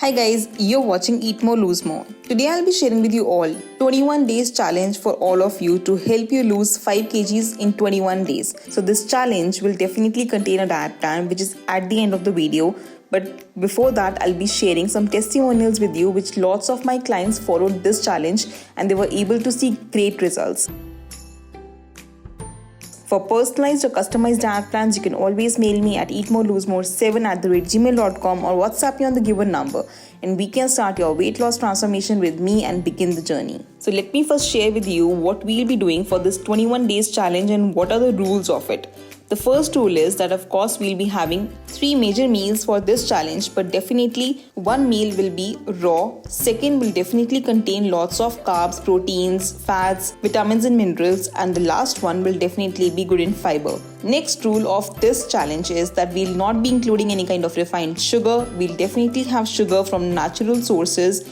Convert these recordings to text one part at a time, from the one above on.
Hi guys, you're watching Eat More Lose More. Today I'll be sharing with you all 21 days challenge for all of you to help you lose 5 kgs in 21 days. So this challenge will definitely contain a diet plan which is at the end of the video. But before that, I'll be sharing some testimonials with you which lots of my clients followed this challenge and they were able to see great results. For personalized or customized diet plans, you can always mail me at eatmorelosemore7@gmail.com or WhatsApp me on the given number, and we can start your weight loss transformation with me and begin the journey. So let me first share with you what we'll be doing for this 21 days challenge and what are the rules of it. The first rule is that of course we'll be having 3 major meals for this challenge, but definitely one meal will be raw, second will definitely contain lots of carbs, proteins, fats, vitamins and minerals, and the last one will definitely be good in fiber. Next rule of this challenge is that we'll not be including any kind of refined sugar. We'll definitely have sugar from natural sources,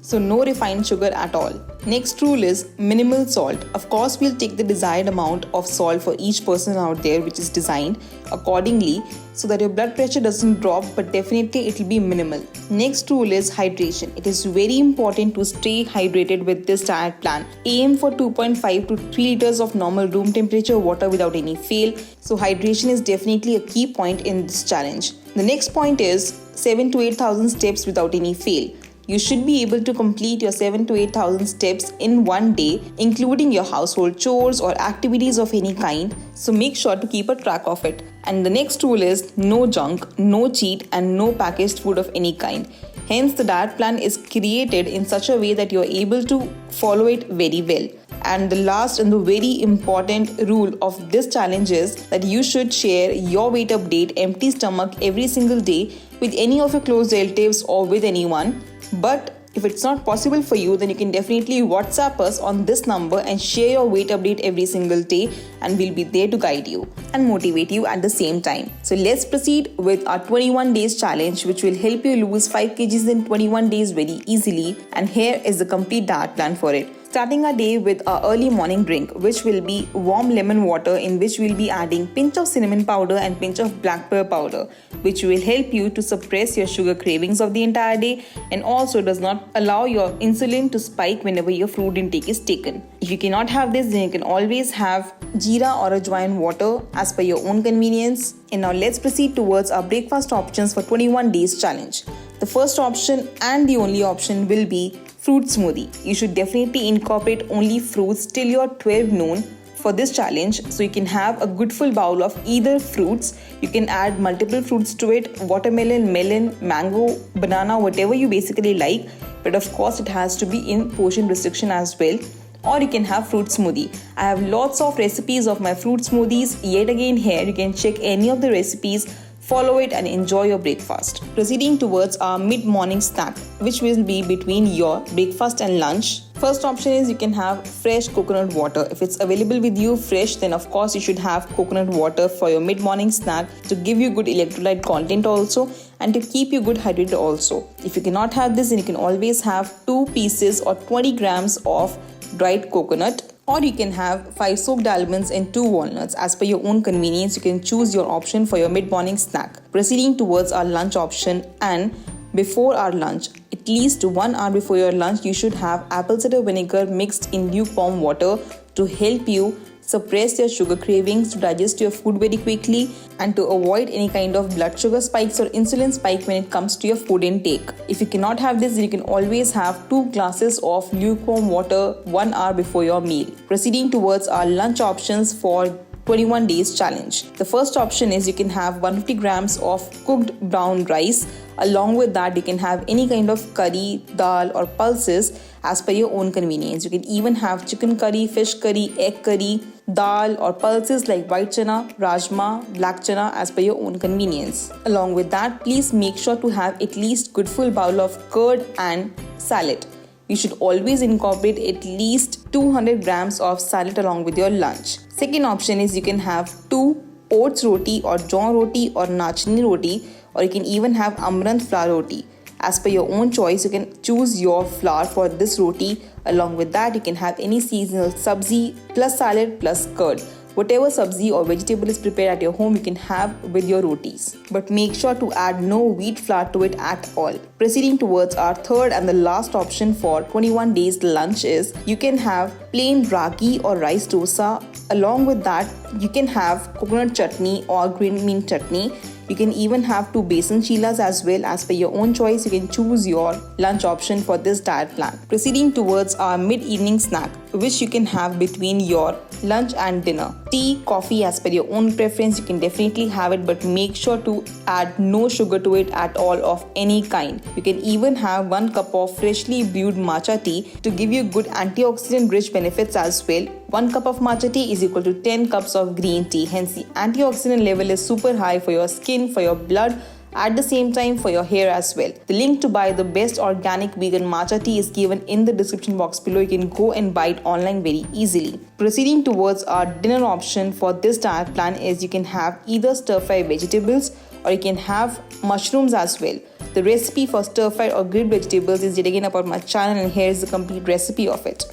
so no refined sugar at all. Next rule is minimal salt. Of course, we'll take the desired amount of salt for each person out there, which is designed accordingly so that your blood pressure doesn't drop, but definitely it will be minimal. Next rule is hydration. It is very important to stay hydrated with this diet plan. Aim for 2.5 to 3 liters of normal room temperature water without any fail. So hydration is definitely a key point in this challenge. The next point is 7 to 8,000 steps without any fail. You should be able to complete your 7 to 8,000 steps in one day, including your household chores or activities of any kind. So make sure to keep a track of it. And the next rule is no junk, no cheat, and no packaged food of any kind. Hence, the diet plan is created in such a way that you're able to follow it very well. And the last and the very important rule of this challenge is that you should share your weight update empty stomach every single day with any of your close relatives or with anyone. But if it's not possible for you, then you can definitely WhatsApp us on this number and share your weight update every single day, and we'll be there to guide you and motivate you at the same time. So let's proceed with our 21 days challenge, which will help you lose 5 kgs in 21 days very easily. And here is the complete diet plan for it. Starting our day with our early morning drink, which will be warm lemon water, in which we'll be adding pinch of cinnamon powder and pinch of black pepper powder, which will help you to suppress your sugar cravings of the entire day and also does not allow your insulin to spike whenever your fruit intake is taken. If you cannot have this, then you can always have jeera or ajwain water as per your own convenience. And now let's proceed towards our breakfast options for 21 days challenge. The first option and the only option will be fruit smoothie. You should definitely incorporate only fruits till your 12 noon for this challenge, so you can have a good full bowl of either fruits. You can add multiple fruits to it: watermelon, melon, mango, banana, whatever you basically like, but of course it has to be in portion restriction as well. Or you can have fruit smoothie. I have lots of recipes of my fruit smoothies. Yet again, here you can check any of the recipes, follow it and enjoy your breakfast. Proceeding towards our mid-morning snack, which will be between your breakfast and lunch. First option is you can have fresh coconut water. If it's available with you fresh, then of course you should have coconut water for your mid-morning snack to give you good electrolyte content also and to keep you good hydrated also. If you cannot have this, then you can always have 2 pieces or 20 grams of dried coconut, or you can have 5 soaked almonds and 2 walnuts. As per your own convenience, you can choose your option for your mid-morning snack. Proceeding towards our lunch option, and before our lunch, at least 1 hour before your lunch, you should have apple cider vinegar mixed in lukewarm water to help you suppress your sugar cravings, to digest your food very quickly, and to avoid any kind of blood sugar spikes or insulin spike when it comes to your food intake. If you cannot have this, you can always have 2 glasses of lukewarm water 1 hour before your meal. Proceeding towards our lunch options for 21 days challenge. The first option is you can have 150 grams of cooked brown rice. Along with that, you can have any kind of curry, dal or pulses as per your own convenience. You can even have chicken curry, fish curry, egg curry, dal or pulses like white chana, rajma, black chana as per your own convenience. Along with that, please make sure to have at least good full bowl of curd and salad. You should always incorporate at least 200 grams of salad along with your lunch. Second option is you can have 2 oats roti or jaw roti or nachni roti, or you can even have amaranth flour roti. As per your own choice, you can choose your flour for this roti. Along with that, you can have any seasonal sabzi plus salad plus curd. Whatever sabzi or vegetable is prepared at your home, you can have with your rotis. But make sure to add no wheat flour to it at all. Proceeding towards our third and the last option for 21 days lunch is you can have plain ragi or rice dosa. Along with that, you can have coconut chutney or green bean chutney. You can even have 2 besan chilas as well. As per your own choice, you can choose your lunch option for this diet plan. Proceeding towards our mid-evening snack, which you can have between your lunch and dinner. Tea, coffee, as per your own preference, you can definitely have it, but make sure to add no sugar to it at all of any kind. You can even have 1 cup of freshly brewed matcha tea to give you good antioxidant rich benefits as well. 1 cup of matcha tea is equal to 10 cups of green tea. Hence, the antioxidant level is super high for your skin, for your blood, at the same time for your hair as well. The link to buy the best organic vegan matcha tea is given in the description box below. You can go and buy it online very easily. Proceeding towards our dinner option for this diet plan is you can have either stir-fry vegetables or you can have mushrooms as well. The recipe for stir-fried or grilled vegetables is yet again about my channel, and here is the complete recipe of it.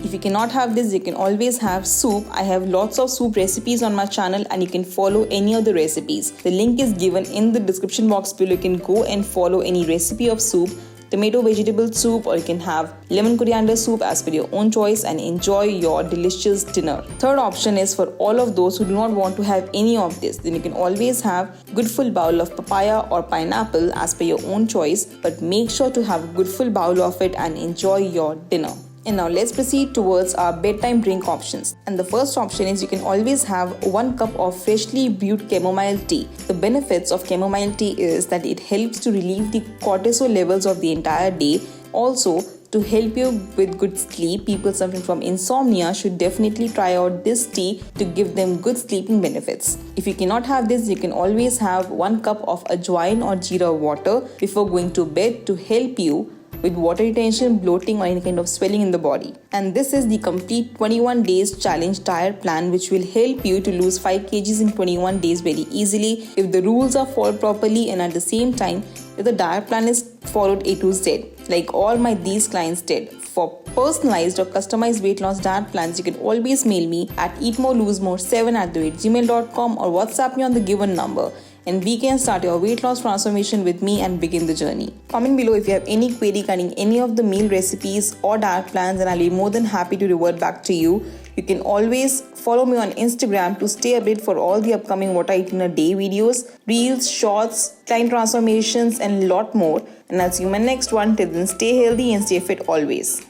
If you cannot have this, you can always have soup. I have lots of soup recipes on my channel and you can follow any of the recipes. The link is given in the description box below. You can go and follow any recipe of soup, tomato vegetable soup, or you can have lemon coriander soup as per your own choice and enjoy your delicious dinner. Third option is for all of those who do not want to have any of this. Then you can always have good full bowl of papaya or pineapple as per your own choice, but make sure to have a good full bowl of it and enjoy your dinner. And now let's proceed towards our bedtime drink options. And the first option is you can always have 1 cup of freshly brewed chamomile tea. The benefits of chamomile tea is that it helps to relieve the cortisol levels of the entire day. Also, to help you with good sleep, people suffering from insomnia should definitely try out this tea to give them good sleeping benefits. If you cannot have this, you can always have 1 cup of ajwain or jeera water before going to bed to help you with water retention, bloating, or any kind of swelling in the body. And this is the complete 21 days challenge diet plan, which will help you to lose 5 kgs in 21 days very easily if the rules are followed properly, and at the same time if the diet plan is followed A to Z, like all these clients did. For personalized or customized weight loss diet plans, you can always mail me at eatmorelose7@gmail.com or WhatsApp me on the given number, and we can start your weight loss transformation with me and begin the journey. Comment below if you have any query regarding any of the meal recipes or diet plans, and I'll be more than happy to revert back to you. You can always follow me on Instagram to stay updated for all the upcoming What I Eat in a Day videos, reels, shorts, client transformations, and lot more. And I'll see you in my next one. Till then, stay healthy and stay fit always.